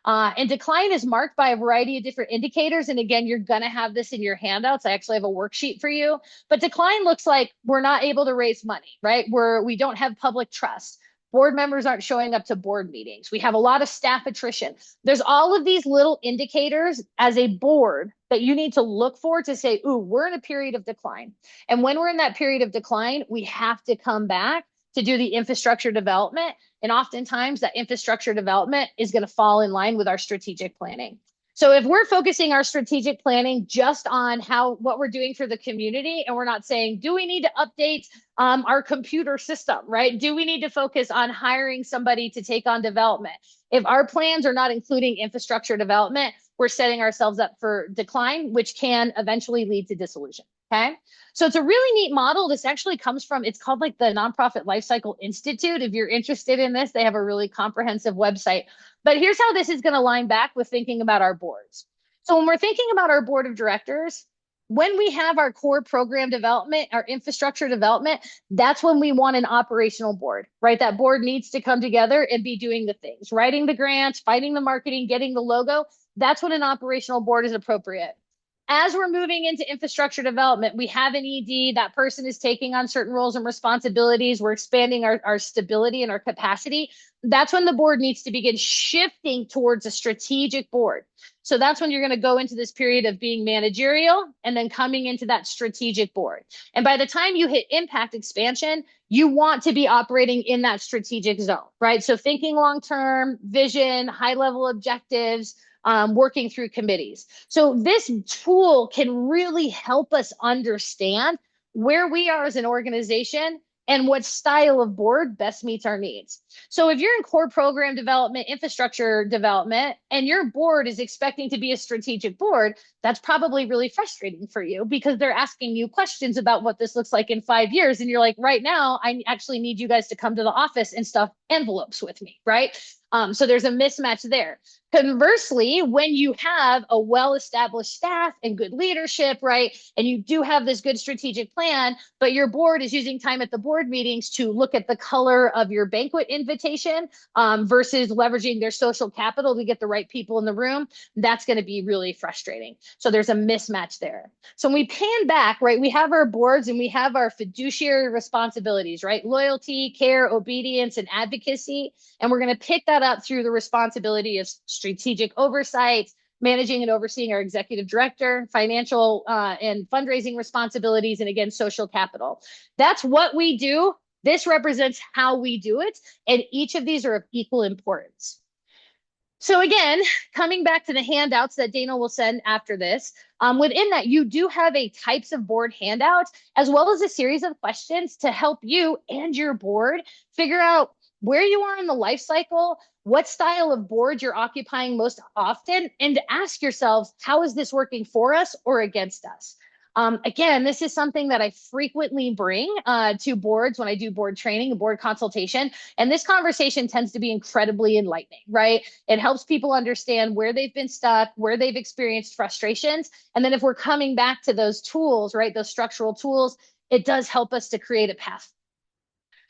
And decline is marked by a variety of different indicators. And again, you're going to have this in your handouts. I actually have a worksheet for you. But decline looks like we're not able to raise money, right? We don't have public trust. Board members aren't showing up to board meetings. We have a lot of staff attrition. There's all of these little indicators as a board that you need to look for to say, ooh, we're in a period of decline. And when we're in that period of decline, we have to come back to do the infrastructure development. And oftentimes that infrastructure development is going to fall in line with our strategic planning. So if we're focusing our strategic planning just on what we're doing for the community, and we're not saying, do we need to update our computer system, right? Do we need to focus on hiring somebody to take on development? If our plans are not including infrastructure development, we're setting ourselves up for decline, which can eventually lead to dissolution. Okay. So it's a really neat model. This actually comes from, it's called like the Nonprofit Lifecycle Institute. If you're interested in this, they have a really comprehensive website. But here's how this is going to line back with thinking about our boards. So when we're thinking about our board of directors, when we have our core program development, our infrastructure development, that's when we want an operational board, right? That board needs to come together and be doing the things, writing the grants, fighting the marketing, getting the logo. That's when an operational board is appropriate. As we're moving into infrastructure development, we have an ED, that person is taking on certain roles and responsibilities. We're expanding our stability and our capacity. That's when the board needs to begin shifting towards a strategic board. So that's when you're going to go into this period of being managerial and then coming into that strategic board. And by the time you hit impact expansion, you want to be operating in that strategic zone, right? So thinking long-term, vision, high-level objectives, working through committees. So this tool can really help us understand where we are as an organization and what style of board best meets our needs. So if you're in core program development, infrastructure development, and your board is expecting to be a strategic board, that's probably really frustrating for you because they're asking you questions about what this looks like in 5 years. And you're like, right now, I actually need you guys to come to the office and stuff envelopes with me, right? So there's a mismatch there. Conversely, when you have a well-established staff and good leadership, right, and you do have this good strategic plan, but your board is using time at the board meetings to look at the color of your banquet invitation versus leveraging their social capital to get the right people in the room, that's going to be really frustrating. So there's a mismatch there. So when we pan back, right, we have our boards and we have our fiduciary responsibilities, right, loyalty, care, obedience, and advocacy. And we're going to pick that up through the responsibility of strategic oversight, managing and overseeing our executive director, financial and fundraising responsibilities, and again, social capital. That's what we do. This represents how we do it. And each of these are of equal importance. So again, coming back to the handouts that Dana will send after this, within that, you do have a types of board handout, as well as a series of questions to help you and your board figure out where you are in the life cycle, what style of board you're occupying most often, and to ask yourselves, how is this working for us or against us? Again, this is something that I frequently bring to boards when I do board training and board consultation. And this conversation tends to be incredibly enlightening, right? It helps people understand where they've been stuck, where they've experienced frustrations. And then if we're coming back to those tools, right, those structural tools, it does help us to create a path.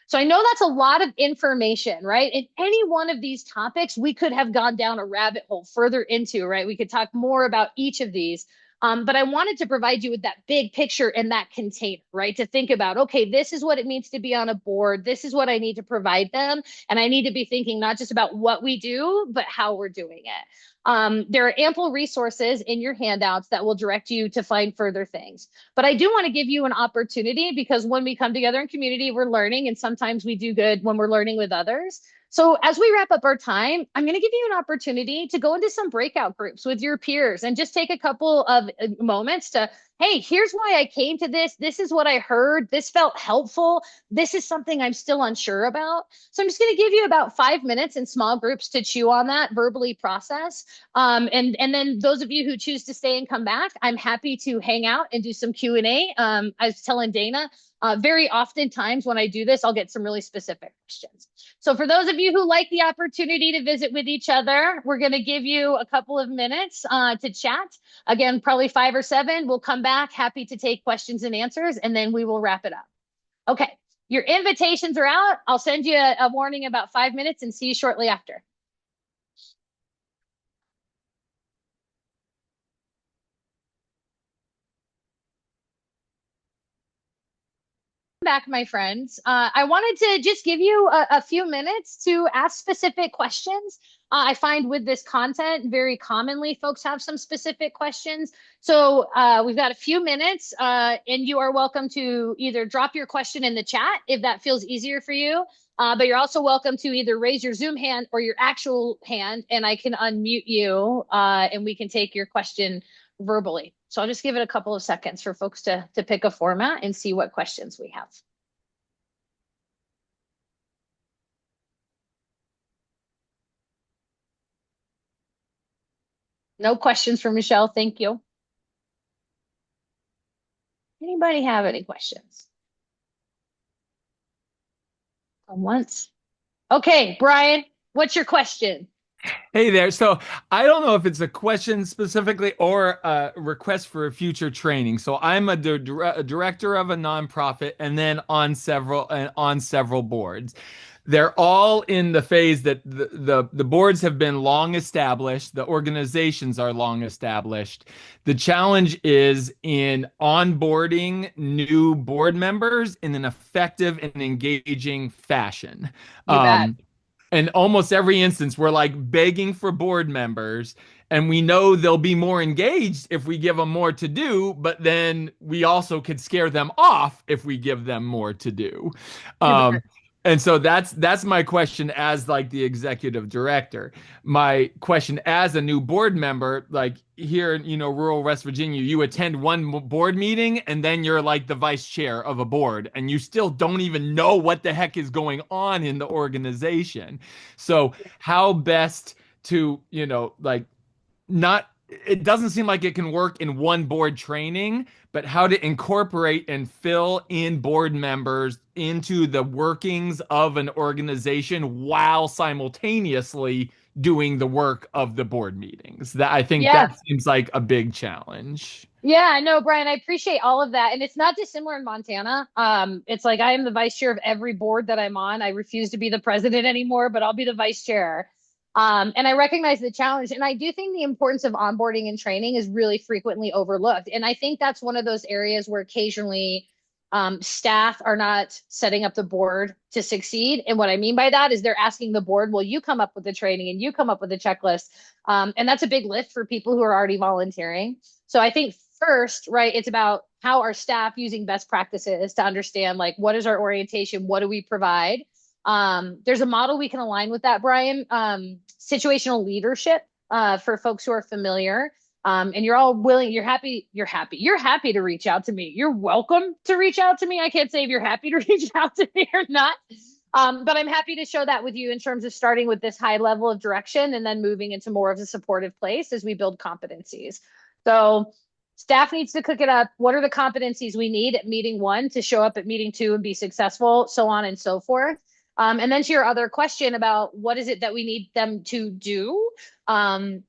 So I know that's a lot of information, right? In any one of these topics, we could have gone down a rabbit hole further into, right? We could talk more about each of these. But I wanted to provide you with that big picture and that container, right? To think about, okay, this is what it means to be on a board. This is what I need to provide them. And I need to be thinking not just about what we do, but how we're doing it. There are ample resources in your handouts that will direct you to find further things. But I do want to give you an opportunity because when we come together in community, we're learning, and sometimes we do good when we're learning with others. So as we wrap up our time, I'm going to give you an opportunity to go into some breakout groups with your peers and just take a couple of moments to, hey, here's why I came to this. This is what I heard. This felt helpful. This is something I'm still unsure about. So I'm just going to give you about 5 minutes in small groups to chew on that, verbally process. And then those of you who choose to stay and come back, I'm happy to hang out and do some Q&A. I was telling Dana, very oftentimes when I do this, I'll get some really specific questions. So for those of you who like the opportunity to visit with each other, we're going to give you a couple of minutes to chat. Again, probably 5 or 7. We'll come back back, happy to take questions and answers, and then we will wrap it up. Okay, your invitations are out. I'll send you a warning about 5 minutes and see you shortly after. Back, my friends. I wanted to just give you a few minutes to ask specific questions. I find with this content, very commonly, folks have some specific questions. So we've got a few minutes, and you are welcome to either drop your question in the chat if that feels easier for you. But you're also welcome to either raise your Zoom hand or your actual hand, and I can unmute you, and we can take your question verbally. So I'll just give it a couple of seconds for folks to pick a format and see what questions we have. No questions for Michelle. Thank you. Anybody have any questions? Once. Okay, Brian, what's your question? Hey there. So I don't know if it's a question specifically or a request for a future training. So I'm a director of a nonprofit and then on several boards. They're all in the phase that the boards have been long established, the organizations are long established. The challenge is in onboarding new board members in an effective and engaging fashion. You bet. In almost every instance, we're like begging for board members, and we know they'll be more engaged if we give them more to do, but then we also could scare them off if we give them more to do. You bet. And so that's my question as like the executive director. My question as a new board member, like here in, rural West Virginia, you attend one board meeting and then you're like the vice chair of a board and you still don't even know what the heck is going on in the organization. So how best to, like not it doesn't seem like it can work in one board training, but how to incorporate and fill in board members into the workings of an organization while simultaneously doing the work of the board meetings. That I think Yeah. that seems like a big challenge. Yeah, no, Brian, I appreciate all of that. And it's not dissimilar in Montana. It's like I am the vice chair of every board that I'm on. I refuse to be the president anymore, but I'll be the vice chair. And I recognize the challenge. And I do think the importance of onboarding and training is really frequently overlooked. And I think that's one of those areas where occasionally staff are not setting up the board to succeed. And what I mean by that is they're asking the board, well, you come up with the training and you come up with the checklist. And that's a big lift for people who are already volunteering. So I think first, right, it's about how our staff using best practices to understand like what is our orientation, what do we provide. There's a model we can align with that, Brian. Situational leadership for folks who are familiar. And you're all willing, you're happy to reach out to me. You're welcome to reach out to me. I can't say if you're happy to reach out to me or not. But I'm happy to share that with you in terms of starting with this high level of direction and then moving into more of a supportive place as we build competencies. So staff needs to cook it up. What are the competencies we need at meeting 1 to show up at meeting 2 and be successful, so on and so forth. And then to your other question about what is it that we need them to do,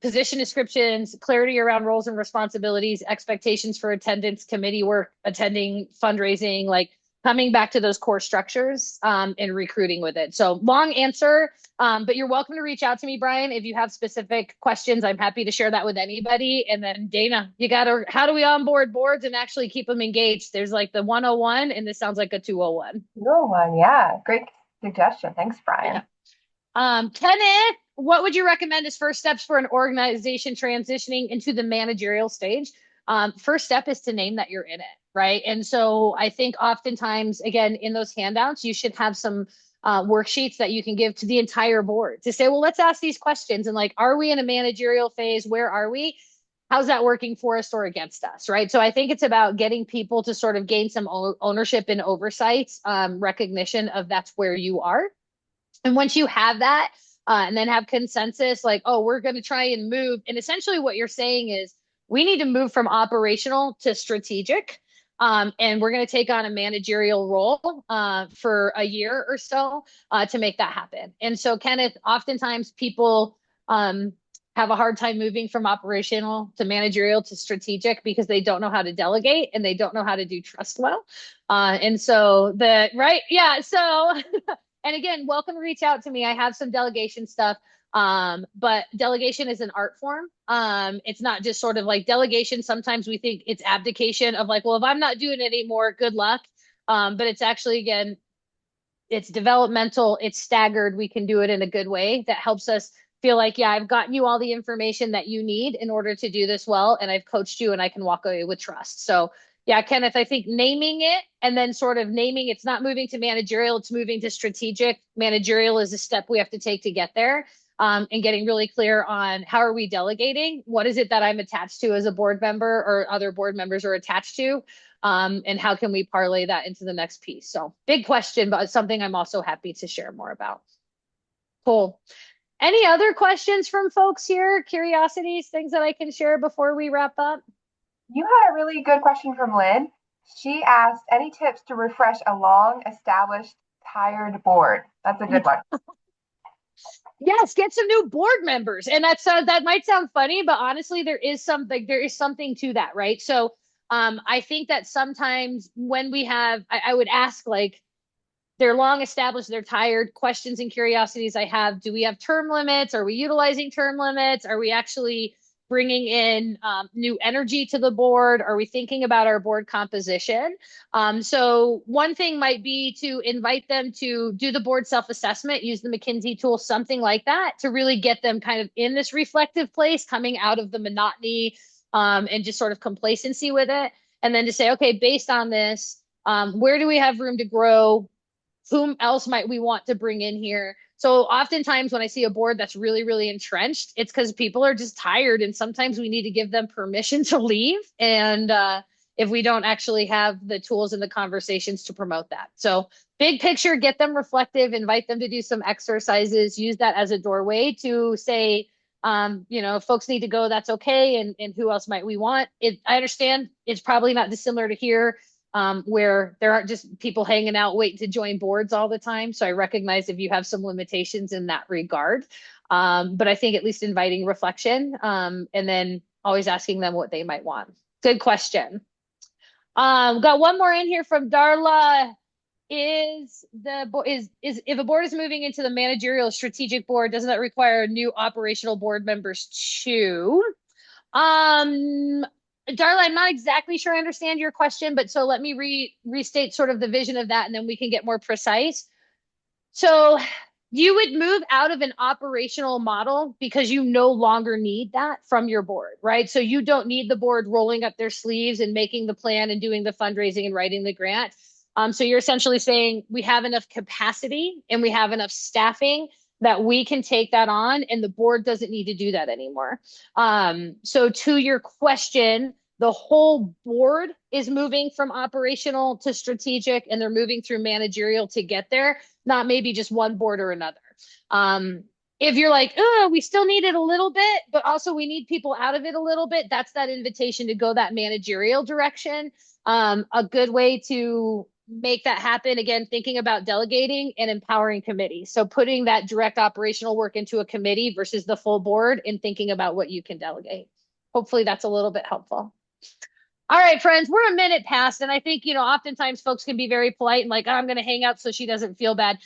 position descriptions, clarity around roles and responsibilities, expectations for attendance, committee work, attending, fundraising, like coming back to those core structures and recruiting with it. So long answer, but you're welcome to reach out to me, Brian, if you have specific questions. I'm happy to share that with anybody. And then Dana, how do we onboard boards and actually keep them engaged? There's like the 101 and this sounds like a 201. 201, yeah, great suggestion. Thanks, Brian. Yeah. Kenneth, what would you recommend as first steps for an organization transitioning into the managerial stage? First step is to name that you're in it, right? And so I think oftentimes, again, in those handouts, you should have some worksheets that you can give to the entire board to say, well, let's ask these questions. And like, are we in a managerial phase? Where are we? How's that working for us or against us, right? So I think it's about getting people to sort of gain some ownership and oversight, recognition of that's where you are. And once you have that, and then have consensus, like, oh, we're going to try and move. And essentially what you're saying is we need to move from operational to strategic. And we're going to take on a managerial role for a year or so to make that happen. And so, Kenneth, oftentimes people have a hard time moving from operational to managerial to strategic because they don't know how to delegate and they don't know how to do trust well. And so right. Yeah. So, and again, welcome to reach out to me. I have some delegation stuff. But delegation is an art form. It's not just sort of like delegation. Sometimes we think it's abdication of like, well, if I'm not doing it anymore, good luck. But it's actually, again, it's developmental, it's staggered. We can do it in a good way that helps us feel like, yeah, I've gotten you all the information that you need in order to do this well, and I've coached you and I can walk away with trust. So yeah, Kenneth, I think naming it and then sort of naming it's not moving to managerial, it's moving to strategic. Managerial is a step we have to take to get there. And getting really clear on how are we delegating? What is it that I'm attached to as a board member or other board members are attached to? And how can we parlay that into the next piece? So big question, but something I'm also happy to share more about. Cool. Any other questions from folks here? Curiosities, things that I can share before we wrap up? You had a really good question from Lynn. She asked, any tips to refresh a long established, tired board? That's a good one. Yes, get some new board members. And that might sound funny, but honestly, there is something to that, right? So I think that sometimes when we have, I would ask like, they're long established, they're tired, questions and curiosities I have, do we have term limits? Are we utilizing term limits? Are we actually bringing in new energy to the board? Are we thinking about our board composition? So one thing might be to invite them to do the board self-assessment, use the McKinsey tool, something like that, to really get them kind of in this reflective place, coming out of the monotony and just sort of complacency with it. And then to say, okay, based on this, where do we have room to grow? Whom else might we want to bring in here? So oftentimes when I see a board that's really, really entrenched, it's because people are just tired. And sometimes we need to give them permission to leave. And if we don't actually have the tools and the conversations to promote that. So big picture, get them reflective, invite them to do some exercises, use that as a doorway to say, if folks need to go, that's okay. And who else might we want? I understand it's probably not dissimilar to here. Where there aren't just people hanging out waiting to join boards all the time. So I recognize if you have some limitations in that regard. But I think at least inviting reflection and then always asking them what they might want. Good question. Got one more in here from Darla. Is if a board is moving into the managerial strategic board, doesn't that require new operational board members too? Darla, I'm not exactly sure I understand your question, but so let me restate sort of the vision of that, and then we can get more precise. So you would move out of an operational model because you no longer need that from your board, right? So you don't need the board rolling up their sleeves and making the plan and doing the fundraising and writing the grant. So you're essentially saying we have enough capacity and we have enough staffing that we can take that on and the board doesn't need to do that anymore. So to your question, the whole board is moving from operational to strategic and they're moving through managerial to get there, not maybe just one board or another. If you're like, oh, we still need it a little bit, but also we need people out of it a little bit, that's that invitation to go that managerial direction. A good way to make that happen, again, thinking about delegating and empowering committees. So putting that direct operational work into a committee versus the full board and thinking about what you can delegate. Hopefully that's a little bit helpful. All right, friends, we're a minute past, and I think, oftentimes folks can be very polite and like, oh, I'm going to hang out so she doesn't feel bad.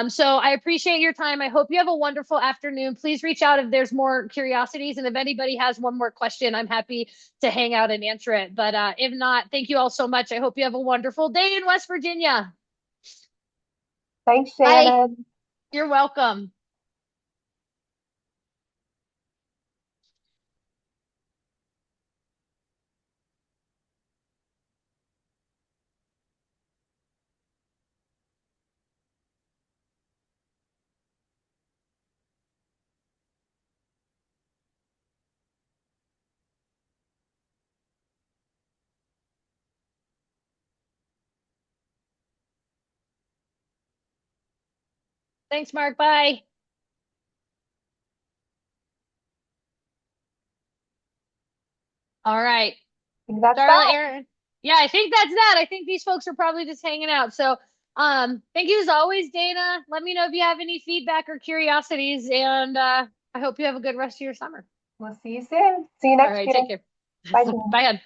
So I appreciate your time. I hope you have a wonderful afternoon. Please reach out if there's more curiosities, and if anybody has one more question, I'm happy to hang out and answer it. But if not, thank you all so much. I hope you have a wonderful day in West Virginia. Thanks, Shannon. Bye. You're welcome. Thanks, Mark. Bye. All right. That's Darla, that. Aaron. Yeah, I think that's that. I think these folks are probably just hanging out. So thank you as always, Dana. Let me know if you have any feedback or curiosities. And I hope you have a good rest of your summer. We'll see you soon. See you All next right, year. take care. Bye. Bye.